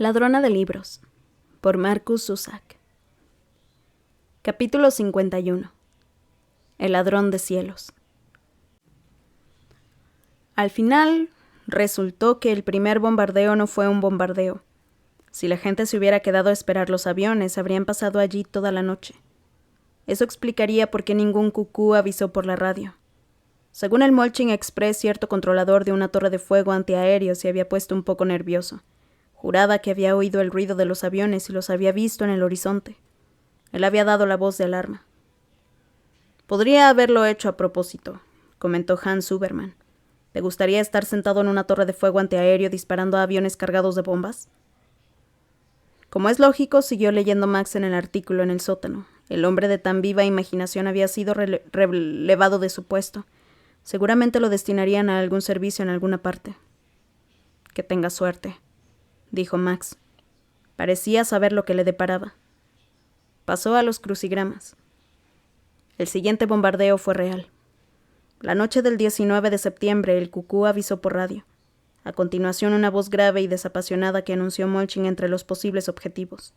Ladrona de libros, por Marcus Zusak. Capítulo 51. El ladrón de cielos. Al final, resultó que el primer bombardeo no fue un bombardeo. Si la gente se hubiera quedado a esperar los aviones, habrían pasado allí toda la noche. Eso explicaría por qué ningún cucú avisó por la radio. Según el Molching Express, cierto controlador de una torre de fuego antiaéreo se había puesto un poco nervioso. Juraba que había oído el ruido de los aviones y los había visto en el horizonte. Él había dado la voz de alarma. «Podría haberlo hecho a propósito», comentó Hans Zuberman. «¿Te gustaría estar sentado en una torre de fuego antiaéreo disparando a aviones cargados de bombas?» Como es lógico, siguió leyendo Max en el artículo en el sótano. El hombre de tan viva imaginación había sido relevado de su puesto. Seguramente lo destinarían a algún servicio en alguna parte. «Que tenga suerte», dijo Max. Parecía saber lo que le deparaba. Pasó a los crucigramas. El siguiente bombardeo fue real. La noche del 19 de septiembre, el cucú avisó por radio. A continuación, una voz grave y desapasionada que anunció Molching entre los posibles objetivos.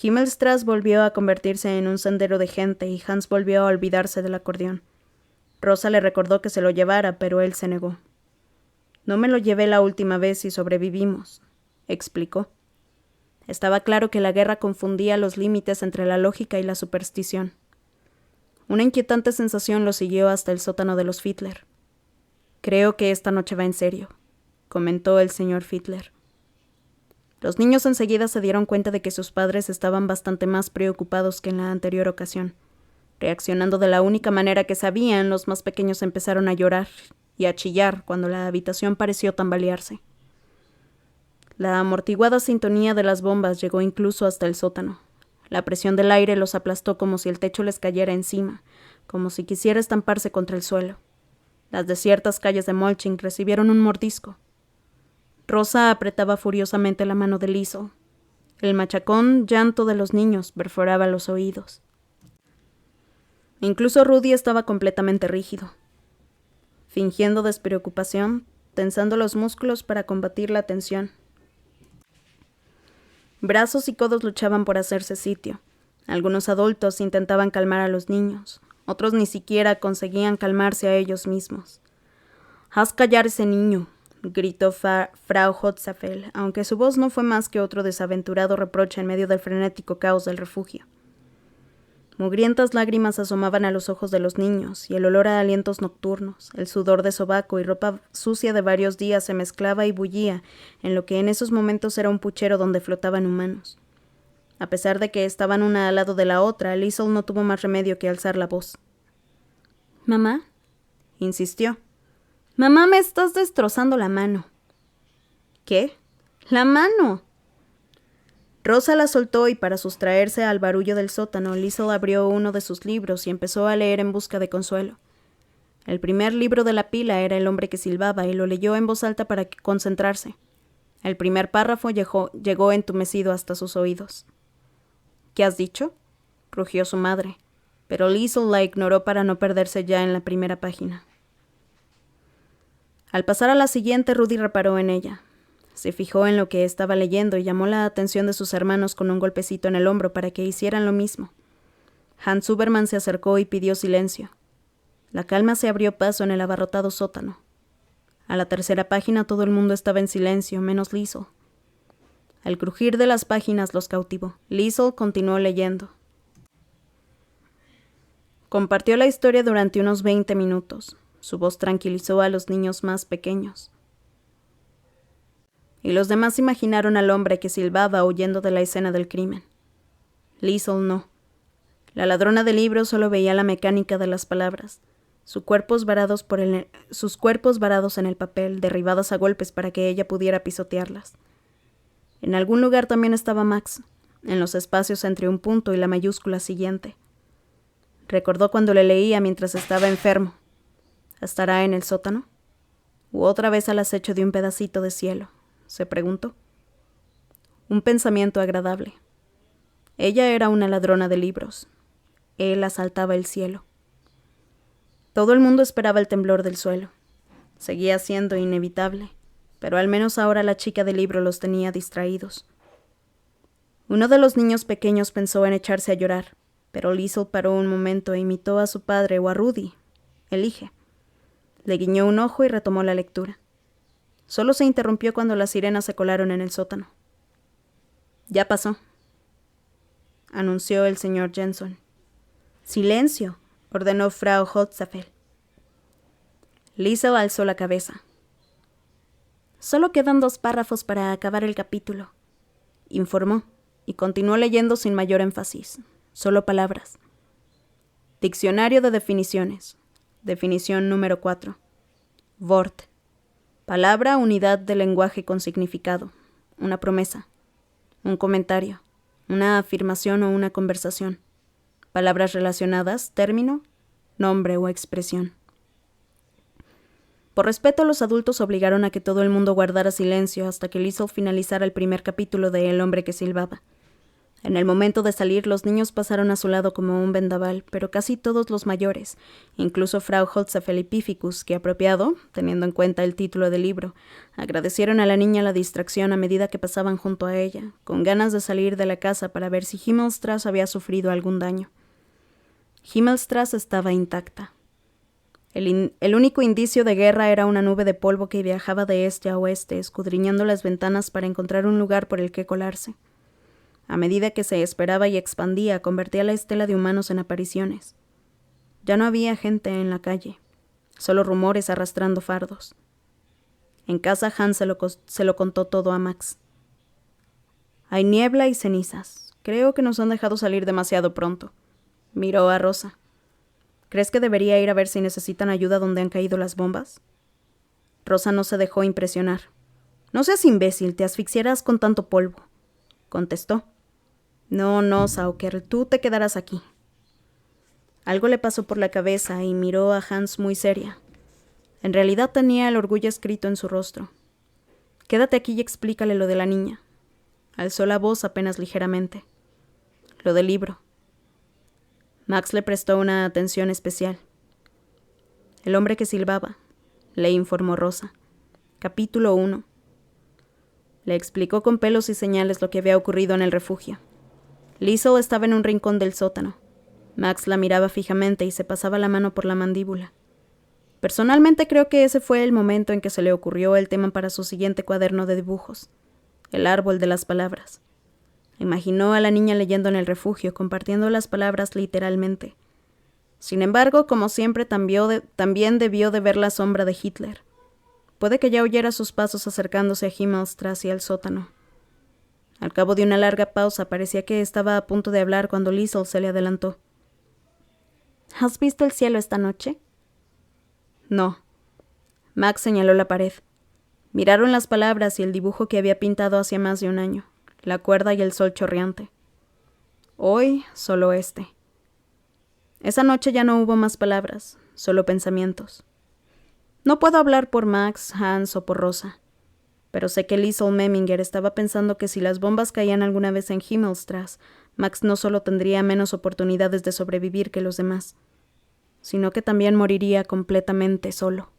Himmelstrasse volvió a convertirse en un sendero de gente y Hans volvió a olvidarse del acordeón. Rosa le recordó que se lo llevara, pero él se negó. «No me lo llevé la última vez y sobrevivimos», explicó. Estaba claro que la guerra confundía los límites entre la lógica y la superstición. Una inquietante sensación lo siguió hasta el sótano de los Fiedler. «Creo que esta noche va en serio», comentó el señor Fiedler. Los niños enseguida se dieron cuenta de que sus padres estaban bastante más preocupados que en la anterior ocasión. Reaccionando de la única manera que sabían, los más pequeños empezaron a llorar y a chillar cuando la habitación pareció tambalearse. La amortiguada sintonía de las bombas llegó incluso hasta el sótano. La presión del aire los aplastó como si el techo les cayera encima, como si quisiera estamparse contra el suelo. Las desiertas calles de Molching recibieron un mordisco. Rosa apretaba furiosamente la mano de Liesl. El machacón llanto de los niños perforaba los oídos. Incluso Rudy estaba completamente rígido. Fingiendo despreocupación, tensando los músculos para combatir la tensión. Brazos y codos luchaban por hacerse sitio. Algunos adultos intentaban calmar a los niños. Otros ni siquiera conseguían calmarse a ellos mismos. «Haz callar ese niño», gritó Frau Hotzafeld, aunque su voz no fue más que otro desaventurado reproche en medio del frenético caos del refugio. Mugrientas lágrimas asomaban a los ojos de los niños, y el olor a alientos nocturnos, el sudor de sobaco y ropa sucia de varios días se mezclaba y bullía en lo que en esos momentos era un puchero donde flotaban humanos. A pesar de que estaban una al lado de la otra, Liesl no tuvo más remedio que alzar la voz. «¿Mamá?» insistió. «Mamá, me estás destrozando la mano». «¿Qué?» «¡La mano!». Rosa la soltó y para sustraerse al barullo del sótano, Liesl abrió uno de sus libros y empezó a leer en busca de consuelo. El primer libro de la pila era El hombre que silbaba y lo leyó en voz alta para concentrarse. El primer párrafo llegó entumecido hasta sus oídos. «¿Qué has dicho?», rugió su madre, pero Liesl la ignoró para no perderse ya en la primera página. Al pasar a la siguiente, Rudy reparó en ella. Se fijó en lo que estaba leyendo y llamó la atención de sus hermanos con un golpecito en el hombro para que hicieran lo mismo. Hans Zuberman se acercó y pidió silencio. La calma se abrió paso en el abarrotado sótano. A la tercera página todo el mundo estaba en silencio, menos Liesl. El crujir de las páginas los cautivó. Liesl continuó leyendo. Compartió la historia durante unos 20 minutos. Su voz tranquilizó a los niños más pequeños. Y los demás imaginaron al hombre que silbaba huyendo de la escena del crimen. Liesl no. La ladrona de libros solo veía la mecánica de las palabras, sus cuerpos varados en el papel, derribadas a golpes para que ella pudiera pisotearlas. En algún lugar también estaba Max, en los espacios entre un punto y la mayúscula siguiente. Recordó cuando le leía mientras estaba enfermo. ¿Estará en el sótano? ¿U otra vez al acecho de un pedacito de cielo?, se preguntó. Un pensamiento agradable. Ella era una ladrona de libros. Él asaltaba el cielo. Todo el mundo esperaba el temblor del suelo. Seguía siendo inevitable, pero al menos ahora la chica del libro los tenía distraídos. Uno de los niños pequeños pensó en echarse a llorar, pero Liesl paró un momento e imitó a su padre o a Rudy. Elige. Le guiñó un ojo y retomó la lectura. Solo se interrumpió cuando las sirenas se colaron en el sótano. «Ya pasó», anunció el señor Jensen. «Silencio», ordenó Frau Holzapfel. Liesl alzó la cabeza. «Solo quedan 2 párrafos para acabar el capítulo», informó, y continuó leyendo sin mayor énfasis. Solo palabras. Diccionario de definiciones. Definición número 4. Wort. Palabra, unidad de lenguaje con significado. Una promesa. Un comentario. Una afirmación o una conversación. Palabras relacionadas, término, nombre o expresión. Por respeto, los adultos obligaron a que todo el mundo guardara silencio hasta que Liesl finalizara el primer capítulo de El hombre que silbaba. En el momento de salir, los niños pasaron a su lado como un vendaval, pero casi todos los mayores, incluso Frau Holzapfel y Pifficus, que apropiado, teniendo en cuenta el título del libro, agradecieron a la niña la distracción a medida que pasaban junto a ella, con ganas de salir de la casa para ver si Himmelstrasse había sufrido algún daño. Himmelstrasse estaba intacta. El único indicio de guerra era una nube de polvo que viajaba de este a oeste, escudriñando las ventanas para encontrar un lugar por el que colarse. A medida que se esperaba y expandía, convertía la estela de humanos en apariciones. Ya no había gente en la calle, solo rumores arrastrando fardos. En casa Hans se lo contó todo a Max. «Hay niebla y cenizas. Creo que nos han dejado salir demasiado pronto», miró a Rosa. «¿Crees que debería ir a ver si necesitan ayuda donde han caído las bombas?» Rosa no se dejó impresionar. «No seas imbécil, te asfixiarás con tanto polvo», contestó. No, Sauker, tú te quedarás aquí». Algo le pasó por la cabeza y miró a Hans muy seria. En realidad tenía el orgullo escrito en su rostro. «Quédate aquí y explícale lo de la niña». Alzó la voz apenas ligeramente. «Lo del libro». Max le prestó una atención especial. «El hombre que silbaba», le informó Rosa. Capítulo 1. Le explicó con pelos y señales lo que había ocurrido en el refugio. Liesl estaba en un rincón del sótano. Max la miraba fijamente y se pasaba la mano por la mandíbula. Personalmente creo que ese fue el momento en que se le ocurrió el tema para su siguiente cuaderno de dibujos, el árbol de las palabras. Imaginó a la niña leyendo en el refugio, compartiendo las palabras literalmente. Sin embargo, como siempre, también debió de ver la sombra de Hitler. Puede que ya oyera sus pasos acercándose a Himmelstrasse y al sótano. Al cabo de una larga pausa, parecía que estaba a punto de hablar cuando Liesl se le adelantó. «¿Has visto el cielo esta noche?» «No». Max señaló la pared. Miraron las palabras y el dibujo que había pintado hacía más de un año, la cuerda y el sol chorreante. Hoy, solo este. Esa noche ya no hubo más palabras, solo pensamientos. No puedo hablar por Max, Hans o por Rosa, pero sé que Liesl Memminger estaba pensando que si las bombas caían alguna vez en Himmelstrasse, Max no solo tendría menos oportunidades de sobrevivir que los demás, sino que también moriría completamente solo.